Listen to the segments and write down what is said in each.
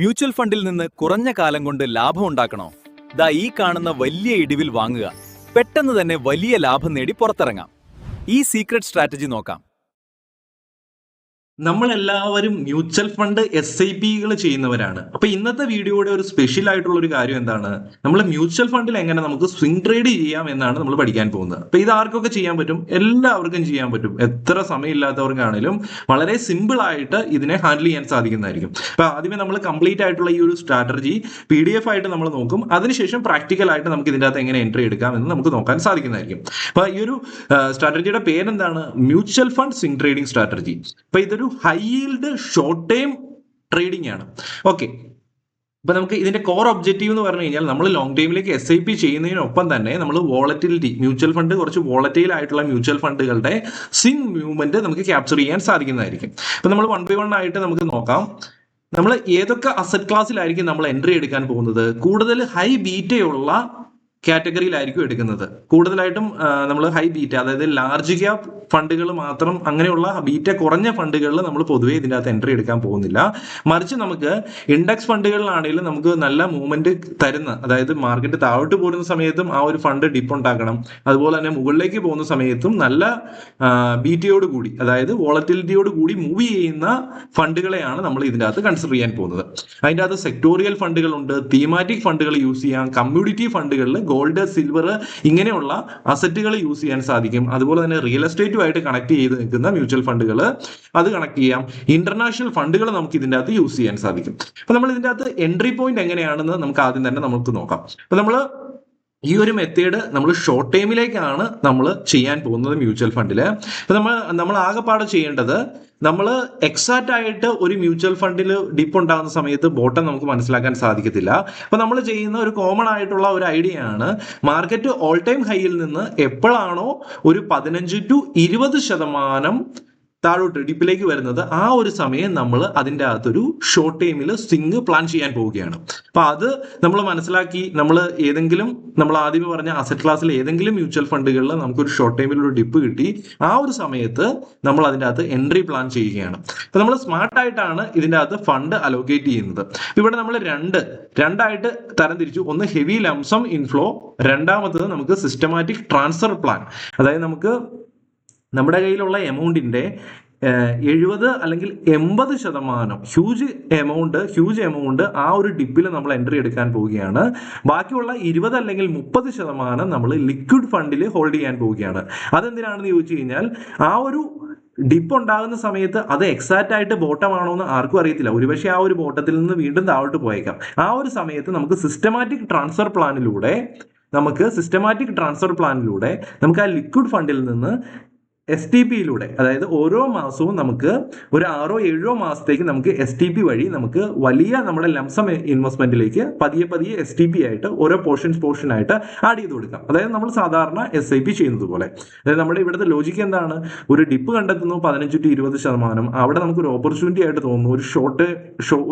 Mutual ഫണ്ടിൽ നിന്ന് കുറഞ്ഞ കാലം കൊണ്ട് ലാഭം ഉണ്ടാക്കണോ? ദാ ഈ കാണുന്ന വലിയ ഇടിവിൽ വാങ്ങുക. പെട്ടെന്ന് തന്നെ വലിയ ലാഭം നേടി പുറത്തിറങ്ങാം. ഈ സീക്രട്ട് സ്ട്രാറ്റജി നോക്കാം. നമ്മളെല്ലാവരും മ്യൂച്വൽ ഫണ്ട് SIPകൾ ചെയ്യുന്നവരാണ്. അപ്പൊ ഇന്നത്തെ വീഡിയോയുടെ ഒരു സ്പെഷ്യൽ ആയിട്ടുള്ള ഒരു കാര്യം എന്താണ്, നമ്മൾ മ്യൂച്വൽ ഫണ്ടിൽ എങ്ങനെ നമുക്ക് സ്വിംഗ് ട്രേഡ് ചെയ്യാം എന്നാണ് നമ്മൾ പഠിക്കാൻ പോകുന്നത്. അപ്പൊ ഇത് ആർക്കൊക്കെ ചെയ്യാൻ പറ്റും? എല്ലാവർക്കും ചെയ്യാൻ പറ്റും. എത്ര സമയമില്ലാത്തവർക്കാണെങ്കിലും വളരെ സിമ്പിൾ ആയിട്ട് ഇതിനെ ഹാൻഡിൽ ചെയ്യാൻ സാധിക്കുന്നതായിരിക്കും. അപ്പൊ ആദ്യമേ നമ്മൾ കംപ്ലീറ്റ് ആയിട്ടുള്ള ഈ ഒരു സ്ട്രാറ്റജി PDF ആയിട്ട് നമ്മൾ നോക്കും. അതിനുശേഷം പ്രാക്ടിക്കൽ ആയിട്ട് നമുക്ക് ഇതിൻ്റെ അകത്ത് എങ്ങനെ എൻട്രി എടുക്കാം എന്ന് നമുക്ക് നോക്കാൻ സാധിക്കുന്നതായിരിക്കും. അപ്പൊ ഈ ഒരു സ്ട്രാറ്റജിയുടെ പേരെന്താണ്? Mutual fund swing trading strategy. അപ്പൊ ഇതൊരു high yield short time trading ആണ്. ഓക്കെ, അപ്പൊ നമുക്ക് ഇതിന്റെ കോർ ഒബ്ജക്റ്റീവ് എന്ന് പറഞ്ഞു കഴിഞ്ഞാൽ നമ്മൾ ലോങ് ടൈമിലേക്ക് SIP ചെയ്യുന്നതിനൊപ്പം തന്നെ നമ്മൾ വോളറ്റിലിറ്റി, മ്യൂച്വൽ ഫണ്ട് കുറച്ച് വോളറ്റൈൽ ആയിട്ടുള്ള മ്യൂച്വൽ ഫണ്ടുകളുടെ സ്വിംഗ് മൂവ്മെന്റ് നമുക്ക് ക്യാപ്ചർ ചെയ്യാൻ സാധിക്കുന്നതായിരിക്കും. അപ്പൊ നമ്മൾ 1 by 1 ആയിട്ട് നമുക്ക് നോക്കാം. നമ്മൾ ഏതൊക്കെ അസറ്റ് ക്ലാസ്സിലായിരിക്കും നമ്മൾ എൻട്രി എടുക്കാൻ പോകുന്നത്? കൂടുതൽ ഹൈ ബീറ്റയുള്ള കാറ്റഗറിയിലായിരിക്കും എടുക്കുന്നത്. കൂടുതലായിട്ടും നമ്മൾ ഹൈ ബീറ്റ, അതായത് ലാർജ് ക്യാപ് ഫണ്ടുകൾ മാത്രം, അങ്ങനെയുള്ള ബീറ്റ കുറഞ്ഞ ഫണ്ടുകളിൽ നമ്മൾ പൊതുവെ ഇതിൻ്റെ അകത്ത് എൻട്രി എടുക്കാൻ പോകുന്നില്ല. മറിച്ച് നമുക്ക് ഇൻഡെക്സ് ഫണ്ടുകളിലാണെങ്കിലും നമുക്ക് നല്ല മൂവ്മെന്റ് തരുന്ന, അതായത് മാർക്കറ്റ് താഴോട്ട് പോരുന്ന സമയത്തും ആ ഒരു ഫണ്ട് ഡിപ്പ് ഉണ്ടാക്കണം, അതുപോലെ തന്നെ മുകളിലേക്ക് പോകുന്ന സമയത്തും നല്ല ബീറ്റയോട് കൂടി, അതായത് വോളറ്റിലിറ്റിയോട് കൂടി മൂവ് ചെയ്യുന്ന ഫണ്ടുകളെയാണ് നമ്മൾ ഇതിൻ്റെ അകത്ത് കൺസിഡർ ചെയ്യാൻ പോകുന്നത്. അതിൻ്റെ അകത്ത് സെക്ടോറിയൽ ഫണ്ടുകളുണ്ട്, തീമാറ്റിക് ഫണ്ടുകൾ യൂസ് ചെയ്യാം, കമ്മ്യൂണിറ്റി ഫണ്ടുകളിൽ ഗോൾഡ്, സിൽവർ ഇങ്ങനെയുള്ള അസറ്റുകൾ യൂസ് ചെയ്യാൻ സാധിക്കും. അതുപോലെ തന്നെ റിയൽ എസ്റ്റേറ്റുമായിട്ട് കണക്ട് ചെയ്ത് നിൽക്കുന്ന മ്യൂച്വൽ ഫണ്ടുകൾ അത് കണക്ട് ചെയ്യാം. ഇന്റർനാഷണൽ ഫണ്ടുകൾ നമുക്ക് ഇതിൻ്റെ അകത്ത് യൂസ് ചെയ്യാൻ സാധിക്കും. അപ്പൊ നമ്മൾ ഇതിൻ്റെ അകത്ത് എൻട്രി പോയിന്റ് എങ്ങനെയാണെന്ന് നമുക്ക് ആദ്യം തന്നെ നമുക്ക് നോക്കാം. അപ്പൊ നമ്മൾ ഈ ഒരു മെത്തേഡ് നമ്മൾ ഷോർട്ട് ടൈമിലേക്കാണ് നമ്മൾ ചെയ്യാൻ പോകുന്നത് മ്യൂച്വൽ ഫണ്ടിൽ. അപ്പൊ നമ്മൾ ആകെപ്പാടെ ചെയ്യേണ്ടത്, നമ്മൾ എക്സാക്റ്റ് ആയിട്ട് ഒരു മ്യൂച്വൽ ഫണ്ടിൽ ഡിപ്പ് ഉണ്ടാകുന്ന സമയത്ത് ബോട്ടം നമുക്ക് മനസ്സിലാക്കാൻ സാധിക്കത്തില്ല. അപ്പൊ നമ്മൾ ചെയ്യുന്ന ഒരു കോമൺ ആയിട്ടുള്ള ഒരു ഐഡിയ ആണ്, മാർക്കറ്റ് ഓൾ ടൈം ഹൈയിൽ നിന്ന് എപ്പോഴാണോ ഒരു 15 to 20% താഴോട്ട് ഡിപ്പിലേക്ക് വരുന്നത്, ആ ഒരു സമയം നമ്മൾ അതിൻ്റെ അകത്തൊരു ഷോർട്ട് ടൈമിൽ സ്വിംഗ് പ്ലാൻ ചെയ്യാൻ പോവുകയാണ്. അപ്പൊ അത് നമ്മൾ മനസ്സിലാക്കി, നമ്മൾ ഏതെങ്കിലും, നമ്മൾ ആദ്യമേ പറഞ്ഞ അസറ്റ് ക്ലാസ്സിൽ ഏതെങ്കിലും മ്യൂച്വൽ ഫണ്ടുകളിൽ നമുക്കൊരു ഷോർട്ട് ടൈമിൽ ഒരു ഡിപ്പ് കിട്ടി, ആ ഒരു സമയത്ത് നമ്മൾ അതിൻ്റെ അകത്ത് എൻട്രി പ്ലാൻ ചെയ്യുകയാണ്. അപ്പൊ നമ്മൾ സ്മാർട്ടായിട്ടാണ് ഇതിൻ്റെ അകത്ത് ഫണ്ട് അലോക്കേറ്റ് ചെയ്യുന്നത്. ഇവിടെ നമ്മൾ രണ്ടായിട്ട് തരംതിരിച്ചു. ഒന്ന് ഹെവി ലംസം ഇൻഫ്ലോ, രണ്ടാമത്തത് നമുക്ക് സിസ്റ്റമാറ്റിക് ട്രാൻസ്ഫർ പ്ലാൻ. അതായത് നമുക്ക് നമ്മുടെ കയ്യിലുള്ള എമൗണ്ടിന്റെ 70 അല്ലെങ്കിൽ 80% ഹ്യൂജ് എമൗണ്ട് ആ ഒരു ഡിപ്പിൽ നമ്മൾ എൻട്രി എടുക്കാൻ പോവുകയാണ്. ബാക്കിയുള്ള 20 അല്ലെങ്കിൽ 30% നമ്മൾ ലിക്വിഡ് ഫണ്ടിൽ ഹോൾഡ് ചെയ്യാൻ പോവുകയാണ്. അതെന്തിനാണെന്ന് ചോദിച്ചു കഴിഞ്ഞാൽ, ആ ഒരു ഡിപ്പ് ഉണ്ടാകുന്ന സമയത്ത് അത് എക്സാക്റ്റ് ആയിട്ട് ബോട്ടം ആണോ എന്ന് ആർക്കും അറിയത്തില്ല. ഒരുപക്ഷെ ആ ഒരു ബോട്ടത്തിൽ നിന്ന് വീണ്ടും താഴോട്ട് പോയേക്കാം. ആ ഒരു സമയത്ത് നമുക്ക് സിസ്റ്റമാറ്റിക് ട്രാൻസ്ഫർ പ്ലാനിലൂടെ നമുക്ക് ആ ലിക്വിഡ് ഫണ്ടിൽ നിന്ന് STPയിലൂടെ, അതായത് ഓരോ മാസവും നമുക്ക് ഒരു 6-7 മാസത്തേക്ക് നമുക്ക് STP വഴി നമുക്ക് വലിയ നമ്മുടെ ലംസം ഇൻവെസ്റ്റ്മെന്റിലേക്ക് പതിയെ STP ആയിട്ട് ഓരോ പോർഷൻ ആയിട്ട് ആഡ് ചെയ്ത് കൊടുക്കാം. അതായത് നമ്മൾ സാധാരണ SIP ചെയ്യുന്നത് പോലെ. അതായത് നമ്മുടെ ഇവിടുത്തെ ലോജിക്ക് എന്താണ്? ഒരു ഡിപ്പ് കണ്ടെത്തുന്നു 15 to 20%, അവിടെ നമുക്ക് ഒരു ഓപ്പർച്യൂണിറ്റി ആയിട്ട് തോന്നുന്നു,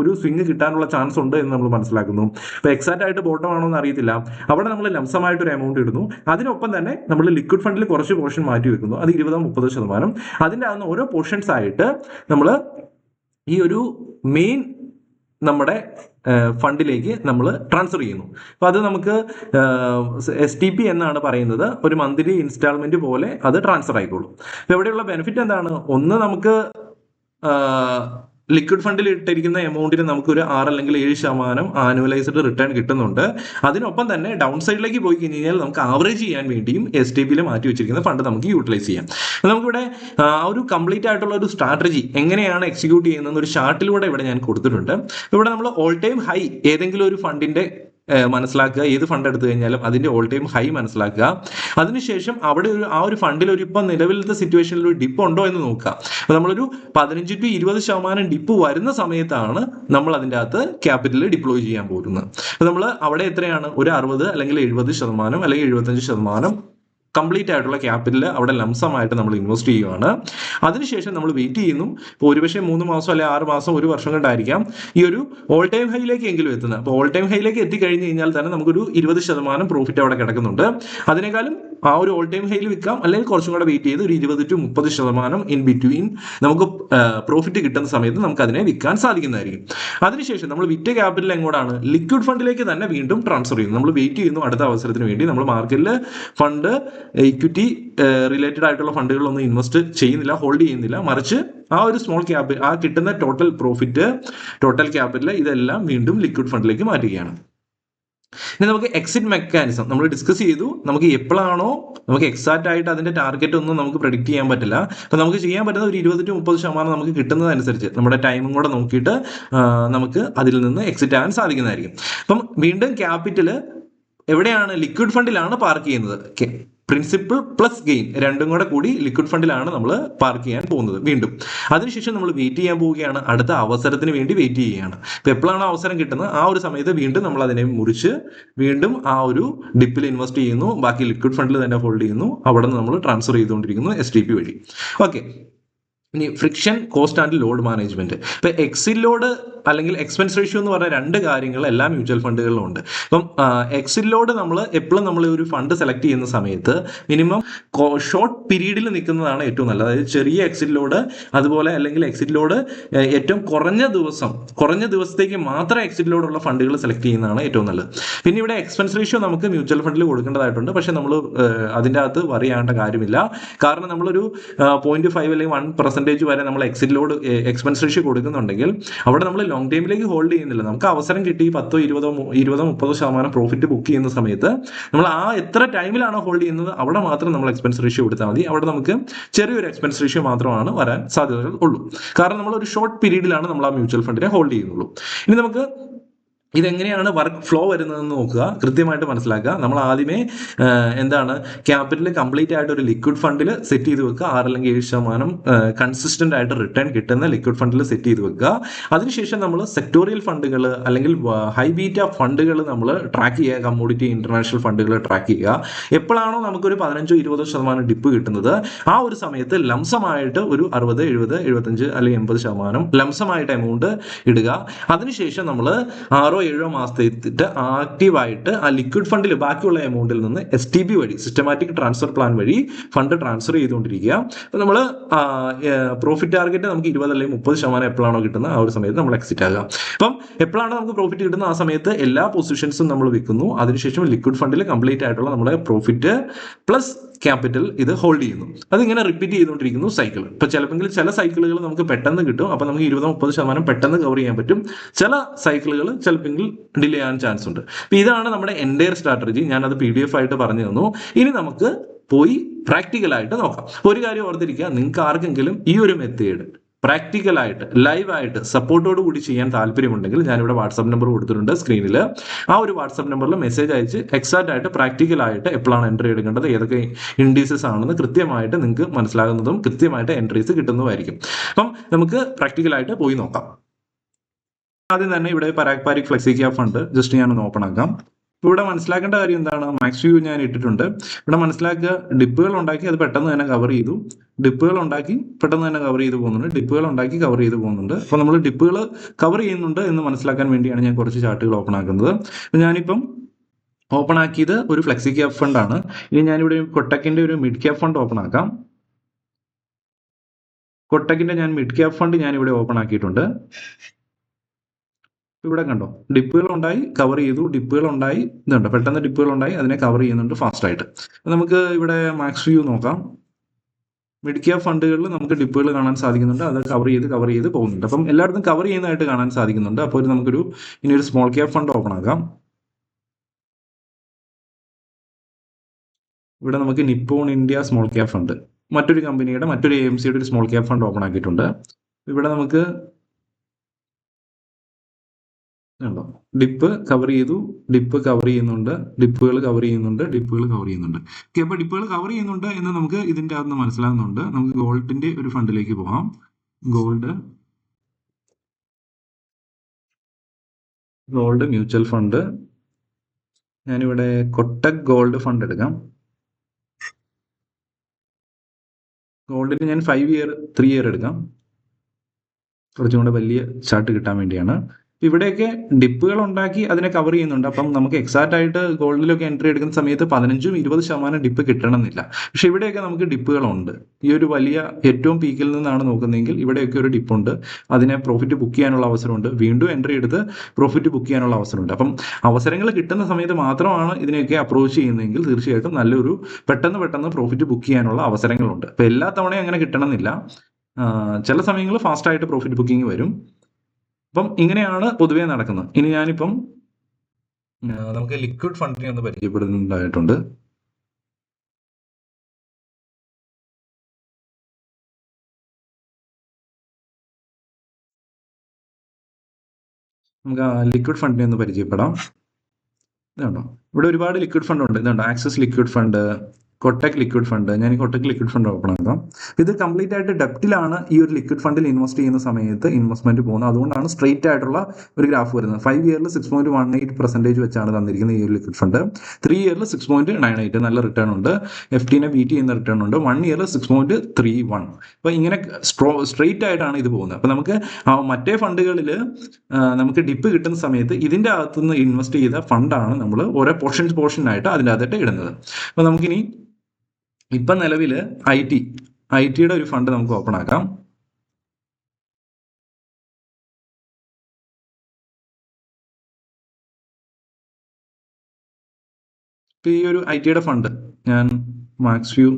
ഒരു സ്വിംഗ് കിട്ടാനുള്ള ചാൻസ് ഉണ്ട് എന്ന് നമ്മൾ മനസ്സിലാക്കുന്നു. അപ്പൊ എക്സാക്റ്റ് ആയിട്ട് ബോട്ടം ആണോ എന്ന് അറിയത്തില്ല. അവിടെ നമ്മൾ ലംസമായിട്ട് ഒരു എമൗണ്ട് ഇടുന്നു. അതിനൊപ്പം തന്നെ നമ്മൾ ലിക്വിഡ് ഫണ്ടിൽ കുറച്ച് പോർഷൻ മാറ്റി വെക്കുന്നു, അത് 20-30%. അതിൻ്റെ അകത്ത് ഓരോ പോർഷൻസ് ആയിട്ട് നമ്മൾ ഈ ഒരു മെയിൻ നമ്മുടെ ഫണ്ടിലേക്ക് നമ്മൾ ട്രാൻസ്ഫർ ചെയ്യുന്നു. അപ്പോൾ അത് നമുക്ക് STP എന്നാണ് പറയുന്നത്. ഒരു മന്ത്ലി ഇൻസ്റ്റാൾമെന്റ് പോലെ അത് ട്രാൻസ്ഫർ ആയിക്കോളും. അപ്പോൾ ഇവിടെയുള്ള ബെനിഫിറ്റ് എന്താണ്? ഒന്ന്, നമുക്ക് ലിക്വിഡ് ഫണ്ടിൽ ഇട്ടിരിക്കുന്ന എമൗണ്ടിന് നമുക്ക് ഒരു 6 അല്ലെങ്കിൽ 7% ആനുവലൈസ്ഡ് റിട്ടേൺ കിട്ടുന്നുണ്ട്. അതിനൊപ്പം തന്നെ ഡൗൺ സൈഡിലേക്ക് പോയി കഴിഞ്ഞാൽ നമുക്ക് ആവറേജ് ചെയ്യാൻ വേണ്ടിയും STPയിൽ മാറ്റി വെച്ചിരിക്കുന്ന ഫണ്ട് നമുക്ക് യൂട്ടിലൈസ് ചെയ്യാം. നമുക്കിവിടെ ആ ഒരു കംപ്ലീറ്റ് ആയിട്ടുള്ള ഒരു സ്ട്രാറ്റജി എങ്ങനെയാണ് എക്സിക്യൂട്ട് ചെയ്യുന്നത് ഒരു ചാർട്ടിലൂടെ ഇവിടെ ഞാൻ കൊടുത്തിട്ടുണ്ട്. ഇവിടെ നമ്മൾ ഓൾ ടൈം ഹൈ ഏതെങ്കിലും ഒരു ഫണ്ടിന്റെ മനസ്സിലാക്കുക. ഏത് ഫണ്ട് എടുത്തു കഴിഞ്ഞാലും അതിന്റെ ഓൾ ടൈം ഹൈ മനസ്സിലാക്കുക. അതിനുശേഷം അവിടെ ആ ഒരു ഫണ്ടിൽ ഒരു ഇപ്പം നിലവിലത്തെ സിറ്റുവേഷനിൽ ഒരു ഡിപ്പ് ഉണ്ടോ എന്ന് നോക്കുക. അപ്പോൾ നമ്മളൊരു 15 to 20% ഡിപ്പ് വരുന്ന സമയത്താണ് നമ്മൾ അതിൻ്റെ അകത്ത് ക്യാപിറ്റൽ ഡിപ്ലോയ് ചെയ്യാൻ പോകുന്നത്. അപ്പോൾ നമ്മൾ അവിടെ എത്രയാണ്? ഒരു 60 അല്ലെങ്കിൽ 70% അല്ലെങ്കിൽ 75% കംപ്ലീറ്റ് ആയിട്ടുള്ള ക്യാപിറ്റൽ അവിടെ ലംസമായിട്ട് നമ്മൾ ഇൻവെസ്റ്റ് ചെയ്യുകയാണ്. അതിനുശേഷം നമ്മൾ വെയിറ്റ് ചെയ്യുന്നു. ഇപ്പോൾ ഒരുപക്ഷെ 3 മാസം അല്ലെങ്കിൽ 6 മാസം, 1 വർഷം കൊണ്ടായിരിക്കാം ഈ ഒരു ഓൾ ടൈം ഹൈയിലേക്ക് എങ്കിലും എത്തുന്നത്. അപ്പോൾ ഓൾ ടൈം ഹൈയിലേക്ക് എത്തിക്കഴിഞ്ഞ് കഴിഞ്ഞാൽ തന്നെ നമുക്കൊരു 20% പ്രോഫിറ്റ് അവിടെ കിടക്കുന്നുണ്ട്. അതിനേക്കാളും ആ ഒരു ഓൾ ടൈം ഹൈയിൽ വിൽക്കാം, അല്ലെങ്കിൽ കുറച്ചും കൂടെ വെയിറ്റ് ചെയ്ത് ഒരു 20-30% ഇൻ ബിറ്റ്വീൻ നമുക്ക് പ്രോഫിറ്റ് കിട്ടുന്ന സമയത്ത് നമുക്ക് അതിനെ വിൽക്കാൻ സാധിക്കുന്നതായിരിക്കും. അതിനുശേഷം നമ്മൾ വിറ്റ ക്യാപിറ്റൽ എങ്ങോട്ടാണ്? ലിക്വിഡ് ഫണ്ടിലേക്ക് തന്നെ വീണ്ടും ട്രാൻസ്ഫർ ചെയ്യുന്നു. നമ്മൾ വെയിറ്റ് ചെയ്യുന്നു അടുത്ത അവസരത്തിന് വേണ്ടി. നമ്മൾ മാർക്കറ്റിൽ ഫണ്ട് ഇക്വിറ്റി റിലേറ്റഡ് ആയിട്ടുള്ള ഫണ്ടുകളൊന്നും ഇൻവെസ്റ്റ് ചെയ്യുന്നില്ല, ഹോൾഡ് ചെയ്യുന്നില്ല. മറിച്ച് ആ ഒരു സ്മോൾ ക്യാപിറ്റൽ, ആ കിട്ടുന്ന ടോട്ടൽ പ്രോഫിറ്റ്, ടോട്ടൽ ക്യാപിറ്റൽ ഇതെല്ലാം വീണ്ടും ലിക്വിഡ് ഫണ്ടിലേക്ക് മാറ്റുകയാണ്. ഇനി നമുക്ക് എക്സിറ്റ് മെക്കാനിസം നമ്മൾ ഡിസ്കസ് ചെയ്തു. നമുക്ക് എപ്പോഴാണോ നമുക്ക് എക്സാക്റ്റ് ആയിട്ട് അതിന്റെ ടാർഗറ്റ് ഒന്നും നമുക്ക് പ്രെഡിക്റ്റ് ചെയ്യാൻ പറ്റില്ല. അപ്പൊ നമുക്ക് ചെയ്യാൻ പറ്റുന്ന ഒരു 20-30% നമുക്ക് കിട്ടുന്നതനുസരിച്ച് നമ്മുടെ ടൈമും കൂടെ നോക്കിയിട്ട് നമുക്ക് അതിൽ നിന്ന് എക്സിറ്റ് ആകാൻ സാധിക്കുന്നതായിരിക്കും. അപ്പം വീണ്ടും ക്യാപിറ്റൽ എവിടെയാണ്? ലിക്വിഡ് ഫണ്ടിലാണ് പാർക്ക് ചെയ്യുന്നത്. പ്രിൻസിപ്പിൾ പ്ലസ് ഗെയിൻ രണ്ടും കൂടി ലിക്വിഡ് ഫണ്ടിലാണ് നമ്മൾ പാർക്ക് ചെയ്യാൻ പോകുന്നത് വീണ്ടും. അതിനുശേഷം നമ്മൾ വെയിറ്റ് ചെയ്യാൻ പോവുകയാണ്, അടുത്ത അവസരത്തിന് വേണ്ടി വെയിറ്റ് ചെയ്യുകയാണ്. ഇപ്പൊ എപ്പോഴാണ് അവസരം കിട്ടുന്നത് ആ ഒരു സമയത്ത് വീണ്ടും നമ്മൾ അതിനെ മുറിച്ച് വീണ്ടും ആ ഒരു ഡിപ്പിൽ ഇൻവെസ്റ്റ് ചെയ്യുന്നു, ബാക്കി ലിക്വിഡ് ഫണ്ടിൽ തന്നെ ഹോൾഡ് ചെയ്യുന്നു. അവിടെ നിന്ന് നമ്മൾ ട്രാൻസ്ഫർ ചെയ്തുകൊണ്ടിരിക്കുന്നു STP വഴി. ഓക്കെ, ഇനി friction cost and load management. ഇപ്പൊ എക്സിറ്റ് ലോഡ് അല്ലെങ്കിൽ എക്സ്പെൻസ് റേഷ്യോ എന്ന് പറഞ്ഞ രണ്ട് കാര്യങ്ങൾ എല്ലാ മ്യൂച്വൽ ഫണ്ടുകളിലും ഉണ്ട്. ഇപ്പം എക്സിറ്റ് ലോഡ് നമ്മൾ എപ്പോഴും നമ്മൾ ഒരു ഫണ്ട് സെലക്ട് ചെയ്യുന്ന സമയത്ത് മിനിമം ഷോർട്ട് പീരീഡിൽ നിൽക്കുന്നതാണ് ഏറ്റവും നല്ലത്. അതായത് ചെറിയ എക്സിറ്റ് ലോഡ്, അതുപോലെ അല്ലെങ്കിൽ എക്സിറ്റ് ലോഡ് ഏറ്റവും കുറഞ്ഞ ദിവസത്തേക്ക് മാത്രം എക്സിറ്റ് ലോഡ് ഉള്ള ഫണ്ടുകൾ സെലക്ട് ചെയ്യുന്നതാണ് ഏറ്റവും നല്ലത്. പിന്നെ ഇവിടെ എക്സ്പെൻസ് റേഷ്യോ നമുക്ക് മ്യൂച്വൽ ഫണ്ടിൽ കൊടുക്കേണ്ടതായിട്ടുണ്ട്. പക്ഷെ നമ്മൾ അതിൻ്റെ അകത്ത് വറി ചെയ്യേണ്ട കാര്യമില്ല. കാരണം നമ്മളൊരു 0.5 അല്ലെങ്കിൽ 1% വരെ നമ്മൾ എക്സിറ്റ് ലോഡ് എക്സ്പെൻസ് റേഷ്യോ കൊടുക്കുന്നുണ്ടെങ്കിൽ അവിടെ നമ്മൾ ലോങ് ടൈമിലേക്ക് ഹോൾഡ് ചെയ്യുന്നില്ല. നമുക്ക് അവസരം കിട്ടി 10-20-30% പ്രോഫിറ്റ് ബുക്ക് ചെയ്യുന്ന സമയത്ത് നമ്മൾ ആ എത്ര ടൈമിലാണോ ഹോൾഡ് ചെയ്യുന്നത് അവിടെ മാത്രം നമ്മൾ എക്സ്പെൻസ് റേഷ്യോ കൊടുത്താൽ മതി. അവിടെ നമുക്ക് ചെറിയൊരു എക്സ്പെൻസ് റേഷ്യോ മാത്രമാണ് വരാൻ സാധ്യതകൾ ഉള്ളൂ. കാരണം നമ്മൾ ഒരു ഷോർട്ട് പീരീഡിലാണ് നമ്മൾ ആ മ്യൂച്വൽ ഫണ്ടിനെ ഹോൾഡ് ചെയ്യുന്നുള്ളൂ. ഇനി നമുക്ക് ഇതെങ്ങനെയാണ് വർക്ക് ഫ്ലോ വരുന്നതെന്ന് നോക്കുക, കൃത്യമായിട്ട് മനസ്സിലാക്കുക. നമ്മൾ ആദ്യമേ എന്താണ് ക്യാപിറ്റൽ കംപ്ലീറ്റ് ആയിട്ട് ഒരു ലിക്വിഡ് ഫണ്ടിൽ സെറ്റ് ചെയ്ത് വെക്കുക. 6-7% കൺസിസ്റ്റന്റ് ആയിട്ട് റിട്ടേൺ കിട്ടുന്ന ലിക്വിഡ് ഫണ്ടിൽ സെറ്റ് ചെയ്ത് വെക്കുക. അതിനുശേഷം നമ്മൾ സെക്ടോറിയൽ ഫണ്ടുകൾ അല്ലെങ്കിൽ ഹൈ ബീറ്റ ഫണ്ടുകൾ നമ്മൾ ട്രാക്ക് ചെയ്യുക. കമ്മോഡിറ്റി ഇന്റർനാഷണൽ ഫണ്ടുകൾ ട്രാക്ക് ചെയ്യുക. എപ്പോഴാണോ നമുക്കൊരു 15-20% ഡിപ്പ് കിട്ടുന്നത് ആ ഒരു സമയത്ത് ലംസമായിട്ട് ഒരു 60-70-75 അല്ലെങ്കിൽ 80% ലംസമായിട്ട് എമൗണ്ട് ഇടുക. അതിനുശേഷം നമ്മൾ 6-7 മാസത്തേക്ക് ആക്റ്റീവായിട്ട് ആ ലിക്വിഡ് ഫണ്ടിൽ ബാക്കിയുള്ള എമൗണ്ടിൽ നിന്ന് STP വഴി, സിസ്റ്റമാറ്റിക് ട്രാൻസ്ഫർ പ്ലാൻ വഴി ഫണ്ട് ട്രാൻസ്ഫർ ചെയ്തുകൊണ്ടിരിക്കുക. അപ്പോൾ നമ്മൾ പ്രോഫിറ്റ് ടാർഗറ്റ് നമുക്ക് 20 അല്ലെങ്കിൽ 30% എപ്പോഴാണോ കിട്ടുന്നത് ആ ഒരു സമയത്ത് നമ്മൾ എക്സിറ്റ് ആകുക. അപ്പം എപ്പോഴാണ് നമുക്ക് പ്രോഫിറ്റ് കിട്ടുന്നത് ആ സമയത്ത് എല്ലാ പൊസിഷൻസും നമ്മൾ വിൽക്കുന്നു. അതിനുശേഷം ലിക്വിഡ് ഫണ്ടിൽ കംപ്ലീറ്റ് ആയിട്ടുള്ള നമ്മുടെ പ്രോഫിറ്റ് പ്ലസ് ക്യാപിറ്റൽ ഇത് ഹോൾഡ് ചെയ്യുന്നു. അതിങ്ങനെ റിപ്പീറ്റ് ചെയ്തുകൊണ്ടിരിക്കുന്നു സൈക്കിൾ. ഇപ്പൊ ചിലപ്പോൾ ചില സൈക്കിളുകൾ നമുക്ക് പെട്ടെന്ന് കിട്ടും, അപ്പൊ നമുക്ക് 20-30% പെട്ടെന്ന് കവർ ചെയ്യാൻ പറ്റും. ചില സൈക്കിളുകൾ ചിലപ്പോൾ ഡിലേ ആകാൻ ചാൻസ് ഉണ്ട്. അപ്പൊ ഇതാണ് നമ്മുടെ എൻറ്റയർ സ്ട്രാറ്റജി. ഞാനത് PDF ആയിട്ട് പറഞ്ഞു തന്നു. ഇനി നമുക്ക് പോയി പ്രാക്ടിക്കലായിട്ട് നോക്കാം. ഒരു കാര്യം ഓർത്തിരിക്കുക, നിങ്ങൾക്ക് ആർക്കെങ്കിലും ഈ ഒരു മെത്തേഡ് പ്രാക്ടിക്കലായിട്ട് ലൈവായിട്ട് സപ്പോർട്ടോട് കൂടി ചെയ്യാൻ താല്പര്യമുണ്ടെങ്കിൽ ഞാനിവിടെ വാട്സാപ്പ് നമ്പർ കൊടുത്തിട്ടുണ്ട് സ്ക്രീനിൽ. ആ ഒരു വാട്സാപ്പ് നമ്പറിൽ മെസ്സേജ് അയച്ച് എക്സാക്റ്റ് ആയിട്ട് പ്രാക്ടിക്കലായിട്ട് എപ്പോഴാണ് എൻട്രി എടുക്കേണ്ടത്, ഏതൊക്കെ ഇൻഡീസസ് ആണെന്ന് കൃത്യമായിട്ട് നിങ്ങൾക്ക് മനസ്സിലാകുന്നതും കൃത്യമായിട്ട് എൻട്രീസ് കിട്ടുന്നതുമായിരിക്കും. അപ്പം നമുക്ക് പ്രാക്ടിക്കലായിട്ട് പോയി നോക്കാം. ആദ്യം തന്നെ ഇവിടെ Parag Parikh flexi cap fund just ഞാനൊന്ന് ഓപ്പൺ ആക്കാം. ഇവിടെ മനസ്സിലാക്കേണ്ട കാര്യം എന്താണ്? മാക്സ് വ്യൂ ഞാൻ ഇട്ടിട്ടുണ്ട്. ഇവിടെ മനസ്സിലാക്കുക, ഡിപ്പുകൾ ഉണ്ടാക്കി അത് പെട്ടെന്ന് തന്നെ കവർ ചെയ്തു. ഡിപ്പുകൾ ഉണ്ടാക്കി പെട്ടെന്ന് തന്നെ കവർ ചെയ്ത് പോകുന്നുണ്ട്. ഡിപ്പുകൾ ഉണ്ടാക്കി കവർ ചെയ്ത് പോകുന്നുണ്ട്. അപ്പോൾ നമ്മൾ ഡിപ്പുകൾ കവർ ചെയ്യുന്നുണ്ട് എന്ന് മനസ്സിലാക്കാൻ വേണ്ടിയാണ് ഞാൻ കുറച്ച് ചാർട്ടുകൾ ഓപ്പൺ ആക്കുന്നത്. അപ്പോൾ ഞാനിപ്പം ഓപ്പൺ ആക്കിയത് ഒരു ഫ്ലെക്സി ക്യാപ് ഫണ്ടാണ്. ഇനി ഞാനിവിടെ കൊട്ടക്കിന്റെ ഒരു മിഡ് ക്യാപ് ഫണ്ട് ഓപ്പൺ ആക്കാം. കൊട്ടക്കിന്റെ ഞാൻ മിഡ് ക്യാപ് ഫണ്ട് ഞാനിവിടെ ഓപ്പൺ ആക്കിയിട്ടുണ്ട്. ഇവിടെ കണ്ടോ, ഡിപ്പുകൾ ഉണ്ടായി കവർ ചെയ്തു, ഡിപ്പുകൾ ഉണ്ടായി, ഇതുണ്ട് പെട്ടെന്ന് ഡിപ്പുകൾ ഉണ്ടായി അതിനെ കവർ ചെയ്യുന്നുണ്ട് ഫാസ്റ്റ് ആയിട്ട്. നമുക്ക് ഇവിടെ മാക്സ് വ്യൂ നോക്കാം. മിഡ് ക്യാപ് ഫണ്ടുകളിൽ നമുക്ക് ഡിപ്പുകൾ കാണാൻ സാധിക്കുന്നുണ്ട്, അത് കവർ ചെയ്ത് പോകുന്നുണ്ട്. അപ്പം എല്ലായിടത്തും കവർ ചെയ്യുന്നതായിട്ട് കാണാൻ സാധിക്കുന്നുണ്ട്. അപ്പോൾ നമുക്കൊരു ഇനി ഒരു സ്മോൾ ക്യാപ് ഫണ്ട് ഓപ്പൺ ആക്കാം. ഇവിടെ നമുക്ക് Nippon India small cap fund, മറ്റൊരു കമ്പനിയുടെ മറ്റൊരു AMCയുടെ ഒരു സ്മോൾ ക്യാപ് ഫണ്ട് ഓപ്പൺ ആക്കിയിട്ടുണ്ട്. ഇവിടെ നമുക്ക് ഡിപ്പ് കവർ ചെയ്തു, ഡിപ്പ് കവർ ചെയ്യുന്നുണ്ട്, ഡിപ്പുകൾ കവർ ചെയ്യുന്നുണ്ട്, ഡിപ്പുകൾ കവർ ചെയ്യുന്നുണ്ട്. ഓക്കെ, അപ്പോൾ ഡിപ്പുകൾ കവർ ചെയ്യുന്നുണ്ട് എന്ന് നമുക്ക് ഇതിൻ്റെ അകത്ത് മനസ്സിലാകുന്നുണ്ട്. നമുക്ക് ഗോൾഡിന്റെ ഒരു ഫണ്ടിലേക്ക് പോകാം. ഗോൾഡ് മ്യൂച്വൽ ഫണ്ട്, ഞാനിവിടെ കൊട്ടക് ഗോൾഡ് ഫണ്ട് എടുക്കാം. ഗോൾഡിന് ഞാൻ 5 ഇയർ 3 ഇയർ എടുക്കാം, കുറച്ചും കൂടെ വലിയ ചാർട്ട് കിട്ടാൻ വേണ്ടിയാണ്. ഇവിടെയൊക്കെ ഡിപ്പുകൾ ഉണ്ടാക്കി അതിനെ കവർ ചെയ്യുന്നുണ്ട്. അപ്പം നമുക്ക് എക്സാക്റ്റ് ആയിട്ട് ഗോൾഡിലൊക്കെ എൻട്രി എടുക്കുന്ന സമയത്ത് 15-20% ഡിപ്പ് കിട്ടണമെന്നില്ല. പക്ഷെ ഇവിടെയൊക്കെ നമുക്ക് ഡിപ്പുകളുണ്ട്. ഈ ഒരു വലിയ ഏറ്റവും പീക്കിൽ നിന്നാണ് നോക്കുന്നതെങ്കിൽ ഇവിടെയൊക്കെ ഒരു ഡിപ്പുണ്ട്. അതിനെ പ്രോഫിറ്റ് ബുക്ക് ചെയ്യാനുള്ള അവസരമുണ്ട്. വീണ്ടും എൻട്രി എടുത്ത് പ്രോഫിറ്റ് ബുക്ക് ചെയ്യാനുള്ള അവസരമുണ്ട്. അപ്പം അവസരങ്ങൾ കിട്ടുന്ന സമയത്ത് മാത്രമാണ് ഇതിനെയൊക്കെ അപ്രോച്ച് ചെയ്യുന്നതെങ്കിൽ തീർച്ചയായിട്ടും നല്ലൊരു പെട്ടെന്ന് പ്രോഫിറ്റ് ബുക്ക് ചെയ്യാനുള്ള അവസരങ്ങളുണ്ട്. അപ്പം എല്ലാ തവണയും അങ്ങനെ കിട്ടണമെന്നില്ല. ചില സമയങ്ങളിൽ ഫാസ്റ്റായിട്ട് പ്രോഫിറ്റ് ബുക്കിംഗ് വരും. അപ്പം ഇങ്ങനെയാണ് പൊതുവേ നടക്കുന്നത്. ഇനി ഞാനിപ്പം നമുക്ക് ലിക്വിഡ് ഫണ്ടിനെ ഒന്ന് പരിചയപ്പെടുന്നുണ്ടായിട്ടുണ്ട്. നമുക്ക് ലിക്വിഡ് ഫണ്ടിനെ ഒന്ന് പരിചയപ്പെടാം. ഇതുണ്ടോ, ഇവിടെ ഒരുപാട് ലിക്വിഡ് ഫണ്ട് ഉണ്ട്. ഇതുണ്ടോ, axis liquid fund, Kotak liquid fund. ഞാൻ ഈ കൊട്ടക് ലിക്വിഡ് ഫണ്ട് ഓപ്പൺ ആക്കാം. ഇത് കംപ്ലീറ്റ് ആയിട്ട് ഡെപ്റ്റിലാണ് ഈ ഒരു ലിക്വിഡ് ഫണ്ടിൽ ഇൻവെസ്റ്റ് ചെയ്യുന്ന സമയത്ത് ഇൻവെസ്റ്റ്മെന്റ് പോകുന്നത്. അതുകൊണ്ടാണ് സ്ട്രെയിറ്റ് ആയിട്ടുള്ള ഒരു ഗ്രാഫ് വരുന്നത്. 5 ഇയറിൽ 6.18% വെച്ചാണ് തന്നിരിക്കുന്നത് ഈ ഒരു ലിക്വിഡ് ഫണ്ട്. 3 ഇയറിൽ 6.98 നല്ല റിട്ടേൺ ഉണ്ട്. FTനെ ബീറ്റ് ചെയ്യുന്ന റിട്ടേൺ ഉണ്ട്. 1 ഇയറിൽ 6.31. അപ്പോൾ ഇങ്ങനെ സ്ട്രെയിറ്റ് ആയിട്ടാണ് ഇത് പോകുന്നത്. അപ്പോൾ നമുക്ക് മറ്റേ ഫണ്ടുകളിൽ നമുക്ക് ഡിപ്പ് കിട്ടുന്ന സമയത്ത് ഇതിൻ്റെ അകത്തുനിന്ന് ഇൻവെസ്റ്റ് ചെയ്ത ഫണ്ടാണ് നമ്മൾ ഓരോ പോർഷനായിട്ട് അതിൻ്റെ അകത്തിട്ട് ഇടുന്നത്. അപ്പോൾ നമുക്കിനി ഇപ്പം നിലവിൽ ഐ ടിയുടെ ഒരു ഫണ്ട് നമുക്ക് ഓപ്പൺ ആക്കാം. ഈ ഒരു ഐ ടിയുടെ ഫണ്ട് ഞാൻ മാക്സ് വ്യൂ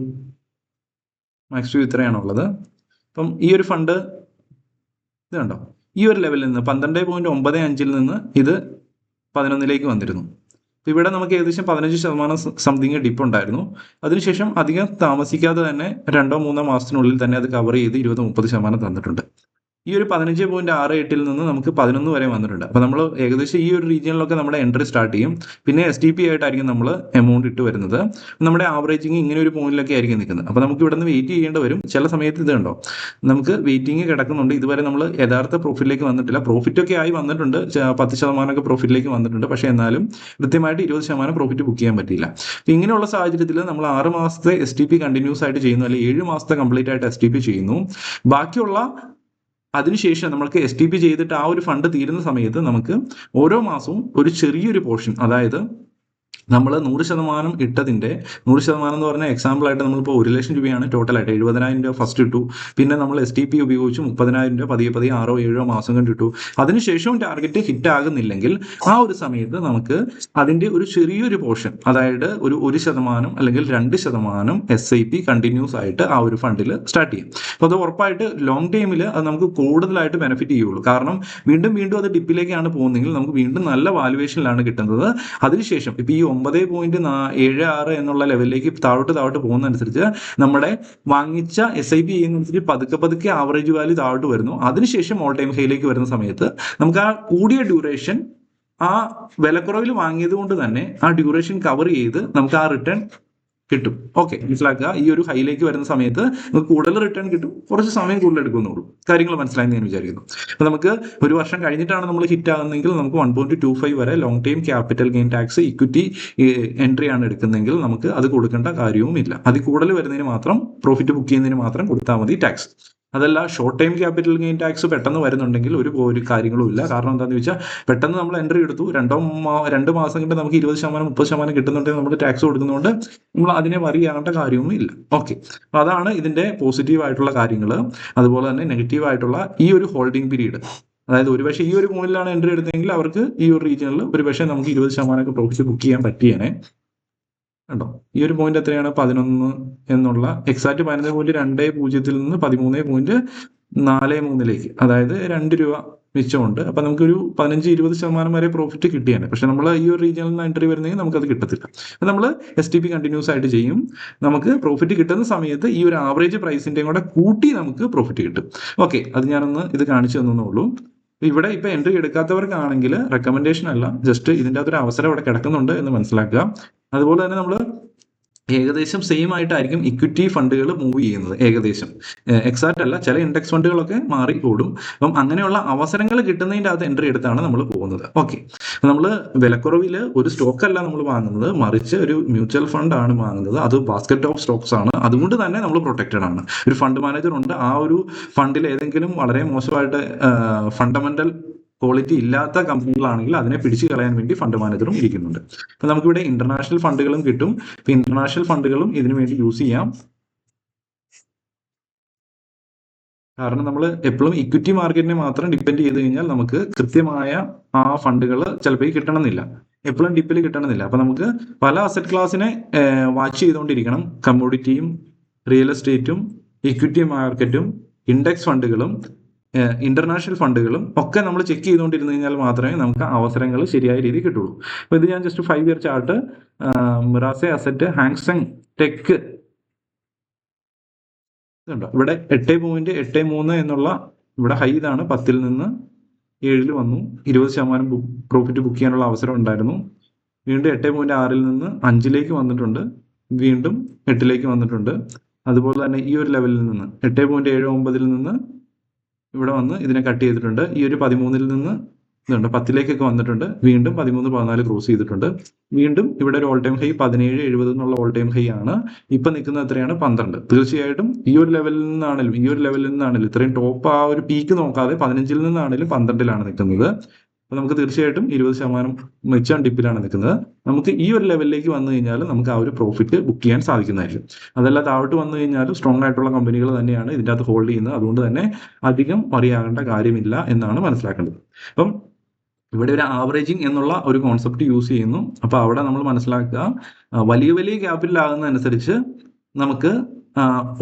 ഇത്രയാണുള്ളത്. അപ്പം ഈ ഒരു ഫണ്ട് ഇത് കണ്ടോ, ഈ ഒരു ലെവലിൽ നിന്ന് 12.95 നിന്ന് ഇത് 11 വന്നിരുന്നു. ഇവിടെ നമുക്ക് ഏകദേശം 15% സംതിങ് ഡിപ്പ് ഉണ്ടായിരുന്നു. അതിനുശേഷം അധികം താമസിക്കാതെ തന്നെ 2-3 മാസത്തിനുള്ളിൽ തന്നെ അത് കവർ ചെയ്ത് 20-30% തന്നിട്ടുണ്ട്. ഈ ഒരു 15.68 നിന്ന് നമുക്ക് 11 വരെ വന്നിട്ടുണ്ട്. അപ്പോൾ നമ്മൾ ഏകദേശം ഈ ഒരു റീജിയനിലൊക്കെ നമ്മുടെ എൻട്രി സ്റ്റാർട്ട് ചെയ്യും. പിന്നെ STP ആയിട്ടായിരിക്കും നമ്മൾ എമൗണ്ട് ഇട്ട് വരുന്നത്. നമ്മുടെ ആവറേജിങ് ഇങ്ങനെ ഒരു പോയിന്റിലൊക്കെ ആയിരിക്കും നിൽക്കുന്നത്. അപ്പോൾ നമുക്ക് ഇവിടെ നിന്ന് വെയിറ്റ് ചെയ്യേണ്ടി വരും. ചില സമയത്ത് ഇത് കണ്ടോ, നമുക്ക് വെയിറ്റിംഗ് കിടക്കുന്നുണ്ട്. ഇതുവരെ നമ്മൾ യഥാർത്ഥ പ്രോഫിറ്റിലേക്ക് വന്നിട്ടില്ല. പ്രോഫിറ്റൊക്കെ ആയി വന്നിട്ടുണ്ട്, 10% പ്രോഫിറ്റിലേക്ക് വന്നിട്ടുണ്ട്. പക്ഷേ എന്നാലും കൃത്യമായിട്ട് 20% പ്രോഫിറ്റ് ബുക്ക് ചെയ്യാൻ പറ്റിയില്ല. ഇങ്ങനെയുള്ള സാഹചര്യത്തിൽ നമ്മൾ 6 മാസത്തെ STP കണ്ടിന്യൂസ് ആയിട്ട് ചെയ്യുന്നു, അല്ലെങ്കിൽ 7 മാസത്തെ കംപ്ലീറ്റ് ആയിട്ട് STP ചെയ്യുന്നു. ബാക്കിയുള്ള അതിനുശേഷം നമ്മൾക്ക് STP ചെയ്തിട്ട് ആ ഒരു ഫണ്ട് തീരുന്ന സമയത്ത് നമുക്ക് ഓരോ മാസവും ഒരു ചെറിയൊരു പോർഷൻ, അതായത് നമ്മൾ 100% ഇട്ടതിൻ്റെ 100% എന്ന് പറഞ്ഞാൽ എക്സാമ്പിൾ ആയിട്ട് നമ്മളിപ്പോൾ 1 ലക്ഷം രൂപയാണ് ടോട്ടലായിട്ട് 70,000 രൂപ ഫസ്റ്റ് ഇട്ടു. പിന്നെ നമ്മൾ STP ഉപയോഗിച്ച് 30,000 രൂപ പതിയെ 6-7 മാസം കൊണ്ട് ഇട്ടു. അതിനുശേഷവും ടാർഗറ്റ് ഹിറ്റ് ആകുന്നില്ലെങ്കിൽ ആ ഒരു സമയത്ത് നമുക്ക് അതിൻ്റെ ഒരു ചെറിയൊരു പോർഷൻ, അതായത് ഒരു 1% അല്ലെങ്കിൽ 2% SIP കണ്ടിന്യൂസ് ആയിട്ട് ആ ഒരു ഫണ്ടിൽ സ്റ്റാർട്ട് ചെയ്യും. അപ്പോൾ അത് ഉറപ്പായിട്ട് ലോങ് ടൈമിൽ അത് നമുക്ക് കൂടുതലായിട്ട് ബെനിഫിറ്റ് ചെയ്യുള്ളൂ. കാരണം വീണ്ടും അത് ഡിപ്പിലേക്കാണ് പോകുന്നതെങ്കിൽ നമുക്ക് വീണ്ടും നല്ല വാല്യുവേഷനിലാണ് കിട്ടുന്നത്. അതിനുശേഷം ഇപ്പോൾ ഈ 9.76 എന്നുള്ള ലെവലിലേക്ക് താഴോട്ട് പോകുന്നതനുസരിച്ച് നമ്മുടെ വാങ്ങിച്ച SIP ചെയ്യുന്നതനുസരിച്ച് പതുക്കെ ആവറേജ് വാല്യൂ താഴോട്ട് വരുന്നു. അതിനുശേഷം ഓൾ ടൈം ഹൈയിലേക്ക് വരുന്ന സമയത്ത് നമുക്ക് ആ കൂടിയ ഡ്യൂറേഷൻ, ആ വിലക്കുറവിൽ വാങ്ങിയത് കൊണ്ട് തന്നെ ആ ഡ്യൂറേഷൻ കവർ ചെയ്ത് നമുക്ക് ആ റിട്ടേൺ കിട്ടും. ഓക്കെ, മനസ്സിലാക്കുക. ഈ ഒരു ഹൈയിലേക്ക് വരുന്ന സമയത്ത് നമുക്ക് കൂടുതൽ റിട്ടേൺ കിട്ടും, കുറച്ച് സമയം കൂടുതൽ എടുക്കുന്നുള്ളൂ. കാര്യങ്ങൾ മനസ്സിലായെന്ന് ഞാൻ വിചാരിക്കുന്നു. അപ്പോൾ നമുക്ക് 1 വർഷം കഴിഞ്ഞിട്ടാണ് നമ്മൾ ഹിറ്റ് ആകുന്നതെങ്കിൽ നമുക്ക് 1.25 വരെ long time capital gain tax equity entry ആണ് എടുക്കുന്നതെങ്കിൽ നമുക്ക് അത് കൊടുക്കേണ്ട കാര്യവുമില്ല. അതിൽ കൂടുതൽ വരുന്നതിന് മാത്രം, പ്രോഫിറ്റ് ബുക്ക് ചെയ്യുന്നതിന് മാത്രം കൊടുത്താൽ മതി ടാക്സ്. അതല്ല short time capital gain tax പെട്ടെന്ന് വരുന്നുണ്ടെങ്കിൽ ഒരു കാര്യങ്ങളും ഇല്ല. കാരണം എന്താണെന്ന് വെച്ചാൽ പെട്ടെന്ന് നമ്മൾ എൻട്രി എടുത്തു, 2 മാസം കൊണ്ട് നമുക്ക് 20% 30% കിട്ടുന്നുണ്ടെങ്കിൽ നമ്മൾ ടാക്സ് കൊടുക്കുന്നതുകൊണ്ട് നമ്മൾ അതിനെ വറി ചെയ്യേണ്ട കാര്യവും ഇല്ല. ഓക്കെ, അപ്പോൾ അതാണ് ഇതിൻ്റെ പോസിറ്റീവ് ആയിട്ടുള്ള കാര്യങ്ങൾ. അതുപോലെ തന്നെ നെഗറ്റീവ് ആയിട്ടുള്ള ഈ ഒരു ഹോൾഡിംഗ് പീരീഡ്, അതായത് ഒരുപക്ഷെ ഈ ഒരു പോയിന്റിലാണ് എൻട്രി എടുത്തതെങ്കിൽ അവർക്ക് ഈ ഒരു റീജിയനിൽ ഒരുപക്ഷെ നമുക്ക് 20% പ്രോഫിറ്റ് ബുക്ക് ചെയ്യാൻ പറ്റിയേനെ. കണ്ടോ, ഈ ഒരു പോയിന്റ് എത്രയാണ്? 11 എന്നുള്ള എക്സാക്ട് 11.20 നിന്ന് 13.43 അതായത് 2 രൂപ മിച്ചമുണ്ട്. അപ്പം നമുക്കൊരു 15-20% വരെ പ്രോഫിറ്റ് കിട്ടിയാണ്. പക്ഷെ നമ്മൾ ഈ ഒരു റീജിയനിൽ നിന്ന് എൻട്രി വരുന്നെങ്കിൽ നമുക്കത് കിട്ടത്തില്ല. അപ്പം നമ്മൾ STP കണ്ടിന്യൂസ് ആയിട്ട് ചെയ്യും. നമുക്ക് പ്രോഫിറ്റ് കിട്ടുന്ന സമയത്ത് ഈ ഒരു ആവറേജ് പ്രൈസിൻ്റെയും കൂടെ കൂട്ടി നമുക്ക് പ്രോഫിറ്റ് കിട്ടും. ഓക്കെ, അത് ഞാനൊന്ന് ഇത് കാണിച്ചു തന്നുള്ളൂ. ഇവിടെ ഇപ്പൊ എൻട്രി എടുക്കാത്തവർക്കാണെങ്കിൽ റെക്കമെൻഡേഷൻ അല്ല, ജസ്റ്റ് ഇതിൻ്റെ അകത്തൊരു അവസരം ഇവിടെ കിടക്കുന്നുണ്ട് എന്ന് മനസ്സിലാക്കുക. അതുപോലെ തന്നെ നമ്മൾ ഏകദേശം സെയിം ആയിട്ടായിരിക്കും ഇക്വിറ്റി ഫണ്ടുകൾ മൂവ് ചെയ്യുന്നത്. ഏകദേശം എക്സാക്റ്റ് അല്ല, ചില ഇൻഡെക്സ് ഫണ്ടുകളൊക്കെ മാറി കൂടും. അപ്പം അങ്ങനെയുള്ള അവസരങ്ങൾ കിട്ടുന്നതിൻ്റെ അകത്ത് എൻട്രി എടുത്താണ് നമ്മൾ പോകുന്നത്. ഓക്കെ, നമ്മൾ വിലക്കുറവിൽ ഒരു സ്റ്റോക്ക് അല്ല നമ്മൾ വാങ്ങുന്നത്, മറിച്ച് ഒരു മ്യൂച്വൽ ഫണ്ട് ആണ് വാങ്ങുന്നത്. അത് ബാസ്ക്കറ്റ് ഓഫ് സ്റ്റോക്സ് ആണ്. അതുകൊണ്ട് തന്നെ നമ്മൾ പ്രൊട്ടക്റ്റഡ് ആണ്. ഒരു ഫണ്ട് മാനേജർ ഉണ്ട്, ആ ഒരു ഫണ്ടിൽ ഏതെങ്കിലും വളരെ മോശമായിട്ട് ഫണ്ടമെന്റൽ ക്വാളിറ്റി ഇല്ലാത്ത കമ്പനികളാണെങ്കിൽ അതിനെ പിടിച്ചു കളയാൻ വേണ്ടി ഫണ്ട് മാനേജറും ഇരിക്കുന്നുണ്ട്. അപ്പൊ നമുക്കിവിടെ ഇന്റർനാഷണൽ ഫണ്ടുകളും കിട്ടും. ഇപ്പൊ ഇന്റർനാഷണൽ ഫണ്ടുകളും ഇതിനു വേണ്ടി യൂസ് ചെയ്യാം. കാരണം നമ്മൾ എപ്പോഴും ഇക്വിറ്റി മാർക്കറ്റിനെ മാത്രം ഡിപ്പെൻഡ് ചെയ്ത് കഴിഞ്ഞാൽ നമുക്ക് കൃത്യമായ ആ ഫണ്ടുകൾ ചിലപ്പോൾ കിട്ടണമെന്നില്ല, എപ്പോഴും ഡിപ്പിൽ കിട്ടണമെന്നില്ല. അപ്പൊ നമുക്ക് പല അസറ്റ് ക്ലാസ്സിനെ വാച്ച് ചെയ്തുകൊണ്ടിരിക്കണം. കമ്മോഡിറ്റിയും റിയൽ എസ്റ്റേറ്റും ഇക്വിറ്റി മാർക്കറ്റും ഇൻഡെക്സ് ഫണ്ടുകളും ഇന്റർനാഷണൽ ഫണ്ടുകളും ഒക്കെ നമ്മൾ ചെക്ക് ചെയ്തുകൊണ്ടിരുന്നു കഴിഞ്ഞാൽ മാത്രമേ നമുക്ക് അവസരങ്ങൾ ശരിയായ രീതിയിൽ കിട്ടുള്ളൂ. അപ്പൊ ഇത് ഞാൻ just 5 year chart, Mirae asset, Hang Seng tech ഇതുണ്ടോ, ഇവിടെ 8.83 എന്നുള്ള ഇവിടെ ഹൈ ഇതാണ്. 10-ൽ നിന്ന് 7-ൽ വന്നു. 20% പ്രോഫിറ്റ് ബുക്ക് ചെയ്യാനുള്ള അവസരം ഉണ്ടായിരുന്നു. വീണ്ടും 8.6-ൽ നിന്ന് 5-ലേക്ക് വന്നിട്ടുണ്ട്. വീണ്ടും 8-ലേക്ക് വന്നിട്ടുണ്ട്. അതുപോലെ തന്നെ ഈ ഒരു ലെവലിൽ നിന്ന് 8.79-ൽ നിന്ന് ഇവിടെ വന്ന് ഇതിനെ കട്ട് ചെയ്തിട്ടുണ്ട്. ഈ ഒരു 13-ൽ നിന്ന് ഇതുണ്ട് 10-ലേക്കൊക്കെ വന്നിട്ടുണ്ട്. വീണ്ടും 13-14 ക്രോസ് ചെയ്തിട്ടുണ്ട്. വീണ്ടും ഇവിടെ ഒരു ഓൾ ടൈം ഹൈ 17.70 എന്നുള്ള ഓൾ ടൈം ഹൈ ആണ്. ഇപ്പൊ നിൽക്കുന്നത് എത്രയാണ്? 12. തീർച്ചയായിട്ടും ഈ ഒരു ലെവലിൽ നിന്നാണെങ്കിലും ഇത്രയും ടോപ്പ് ആ ഒരു പീക്ക് നോക്കാതെ 15-ൽ നിന്നാണെങ്കിലും 12-ലാണ് നിൽക്കുന്നത്. അപ്പൊ നമുക്ക് തീർച്ചയായിട്ടും 20% മെച്ചം ഡിപ്പിലാണ് നിൽക്കുന്നത്. നമുക്ക് ഈ ഒരു ലെവലിലേക്ക് വന്നു കഴിഞ്ഞാൽ നമുക്ക് ആ ഒരു പ്രോഫിറ്റ് ബുക്ക് ചെയ്യാൻ സാധിക്കുന്നതായിരിക്കും. അതല്ല താഴോട്ട് വന്നു കഴിഞ്ഞാൽ സ്ട്രോങ് ആയിട്ടുള്ള കമ്പനികൾ തന്നെയാണ് ഇതിൻ്റെ അകത്ത് ഹോൾഡ് ചെയ്യുന്നത്. അതുകൊണ്ട് തന്നെ അധികം വറിയാകേണ്ട കാര്യമില്ല എന്നാണ് മനസ്സിലാക്കേണ്ടത്. അപ്പം ഇവിടെ ഒരു ആവറേജിങ് എന്നുള്ള ഒരു കോൺസെപ്റ്റ് യൂസ് ചെയ്യുന്നു. അപ്പൊ അവിടെ നമ്മൾ മനസ്സിലാക്കുക, വലിയ വലിയ ക്യാപിറ്റലാകുന്നതനുസരിച്ച് നമുക്ക്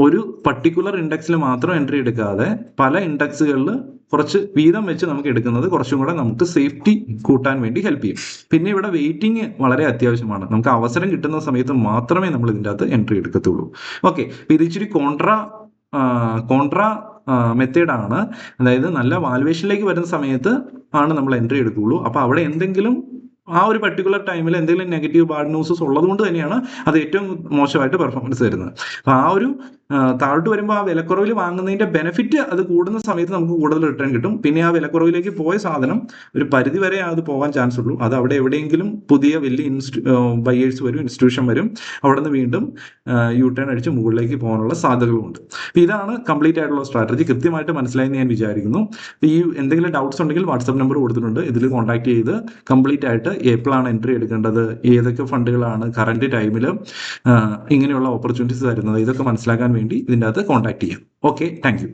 ഒരു പർട്ടിക്കുലർ ഇൻഡെക്സിൽ മാത്രം എൻട്രി എടുക്കാതെ പല ഇൻഡെക്സുകളിൽ കുറച്ച് വീതം വെച്ച് നമുക്ക് എടുക്കുന്നത് കുറച്ചും കൂടെ നമുക്ക് സേഫ്റ്റി കൂട്ടാൻ വേണ്ടി ഹെൽപ്പ് ചെയ്യും. പിന്നെ ഇവിടെ വെയിറ്റിംഗ് വളരെ അത്യാവശ്യമാണ്. നമുക്ക് അവസരം കിട്ടുന്ന സമയത്ത് മാത്രമേ നമ്മൾ ഇതിൻ്റെ അകത്ത് എൻട്രി എടുക്കത്തുള്ളൂ. ഓക്കെ, ഇത് ഇച്ചിരി കോൺട്രാ മെത്തേഡാണ്. അതായത് നല്ല വാലുവേഷനിലേക്ക് വരുന്ന സമയത്ത് ആണ് നമ്മൾ എൻട്രി എടുക്കുകയുള്ളൂ. അപ്പൊ അവിടെ എന്തെങ്കിലും ആ ഒരു പർട്ടിക്കുലർ ടൈമിൽ എന്തെങ്കിലും നെഗറ്റീവ് ബാഡ് ന്യൂസസ് ഉള്ളതുകൊണ്ട് തന്നെയാണ് അത് ഏറ്റവും മോശമായിട്ട് പെർഫോമൻസ് തരുന്നത്. അപ്പൊ ആ ഒരു താഴോട്ട് വരുമ്പോൾ ആ വിലക്കുറവിൽ വാങ്ങുന്നതിന്റെ ബെനിഫിറ്റ് അത് കൂടുന്ന സമയത്ത് നമുക്ക് കൂടുതൽ റിട്ടേൺ കിട്ടും. പിന്നെ ആ വിലക്കുറവിലേക്ക് പോയ സാധനം ഒരു പരിധി വരെ അത് പോകാൻ ചാൻസ് ഉള്ളൂ. അത് അവിടെ എവിടെയെങ്കിലും പുതിയ വലിയ ബയേഴ്സ് വരും, ഇൻസ്റ്റിറ്റ്യൂഷൻ വരും, അവിടെ നിന്ന് വീണ്ടും യു ടേൺ അടിച്ച് മുകളിലേക്ക് പോകാനുള്ള സാധ്യതകളുണ്ട്. ഇതാണ് കംപ്ലീറ്റ് ആയിട്ടുള്ള സ്ട്രാറ്റജി. കൃത്യമായിട്ട് മനസ്സിലായെന്ന് ഞാൻ വിചാരിക്കുന്നു. ഈ എന്തെങ്കിലും ഡൗട്ട്സ് ഉണ്ടെങ്കിൽ വാട്സ്ആപ്പ് നമ്പർ കൊടുത്തിട്ടുണ്ട്, ഇതിൽ കോൺടാക്ട് ചെയ്ത് കംപ്ലീറ്റ് ആയിട്ട് എപ്പോഴാണ് എൻട്രി എടുക്കേണ്ടത്, ഏതൊക്കെ ഫണ്ടുകളാണ് കറന്റ് ടൈമിൽ ഇങ്ങനെയുള്ള ഓപ്പർച്യൂണിറ്റീസ് തരുന്നത്, ഇതൊക്കെ മനസ്സിലാക്കാൻ വേണ്ടി ഇതിൻ്റെ അകത്ത് കോൺടാക്ട് ചെയ്യാം. Okay, thank you.